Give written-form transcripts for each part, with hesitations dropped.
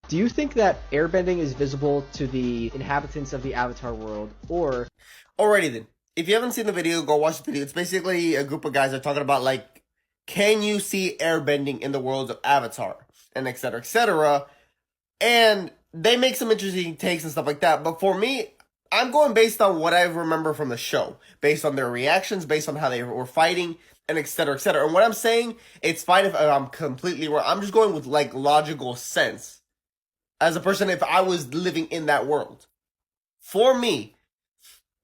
Do you think that airbending is visible to the inhabitants of the Avatar world, or Alrighty then. If you haven't seen the video, go watch the video. It's basically a group of guys that are talking about like, can you see airbending in the world of Avatar? And etc. etc. And they make some interesting takes and stuff like that. But for me, I'm going based on what I remember from the show, based on their reactions, based on how they were fighting, and etc. etc. And what I'm saying, it's fine if I'm completely wrong. I'm just going with like logical sense as a person if I was living in that world. For me,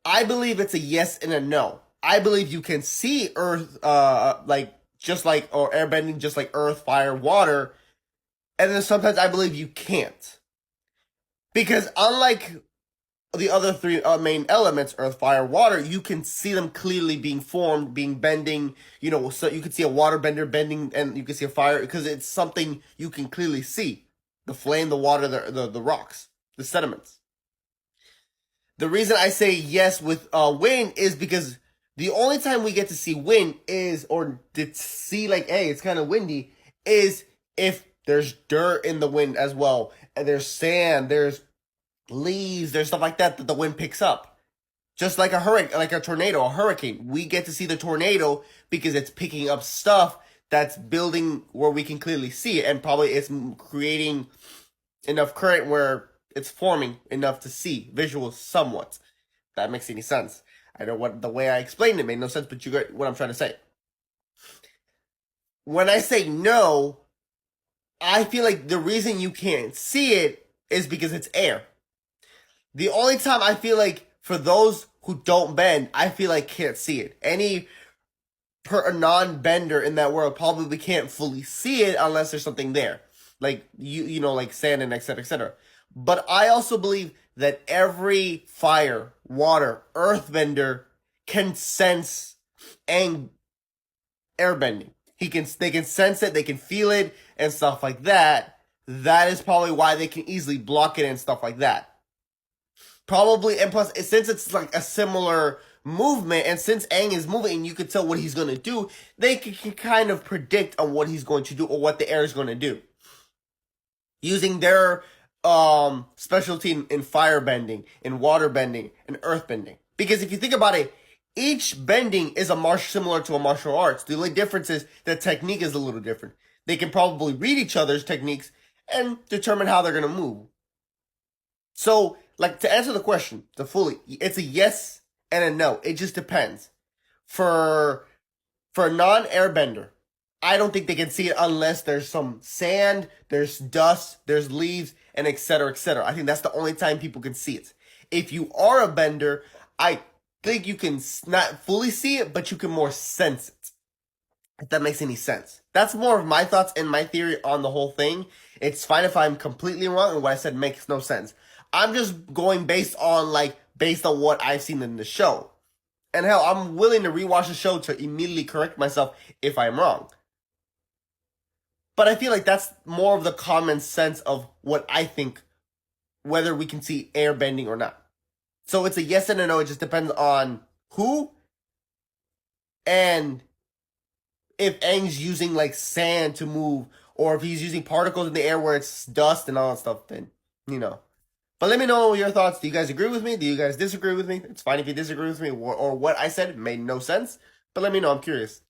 I believe it's a yes and a no. I believe you can see Earth, like just like or airbending, just like Earth, fire, water, and then sometimes I believe you can't because unlike the other three main elements, Earth, fire, water, you can see them clearly being formed, being bending. You know, so you can see a water bender bending, and you can see a fire because it's something you can clearly see: the flame, the water, the rocks, the sediments. The reason I say yes with wind is because the only time we get to see wind is, or to see like, hey, it's kind of windy, is if there's dirt in the wind as well, and there's sand, there's leaves, there's stuff like that that the wind picks up. Just like a hurricane, like a tornado, a hurricane, we get to see the tornado because it's picking up stuff that's building where we can clearly see it, and probably it's creating enough current where it's forming enough to see visuals somewhat. If that makes any sense. I know what the way I explained it made no sense, but you get what I'm trying to say. When I say no, I feel like the reason you can't see it is because it's air. The only time I feel like for those who don't bend, I feel like can't see it. Any non-bender in that world probably can't fully see it unless there's something there. Like you know, like sand and etc. etc. But I also believe that every fire, water, earthbender can sense and airbending. They can sense it, they can feel it, and stuff like that. That is probably why they can easily block it and stuff like that. Probably, and plus, since it's like a similar movement, and since Aang is moving and you can tell what he's gonna do, they can kind of predict on what he's going to do or what the air is going to do. Using their specialty in fire bending, in water bending, and earth bending. Because if you think about it, each bending is similar to a martial arts. The only difference is the technique is a little different. They can probably read each other's techniques and determine how they're gonna move. So, like, to answer the question, it's a yes and a no. It just depends. For a non-airbender, I don't think they can see it unless there's some sand, there's dust, there's leaves, and etc. etc. I think that's the only time people can see it. If you are a bender, I think you can not fully see it, but you can more sense it. If that makes any sense. That's more of my thoughts and my theory on the whole thing. It's fine if I'm completely wrong and what I said makes no sense. I'm just going based on what I've seen in the show. And hell, I'm willing to rewatch the show to immediately correct myself if I'm wrong. But I feel like that's more of the common sense of what I think, whether we can see air bending or not. So it's a yes and a no. It just depends on who and if Aang's using like sand to move, or if he's using particles in the air where it's dust and all that stuff, then, you know. But let me know your thoughts. Do you guys agree with me? Do you guys disagree with me? It's fine if you disagree with me or what I said made no sense. But let me know. I'm curious.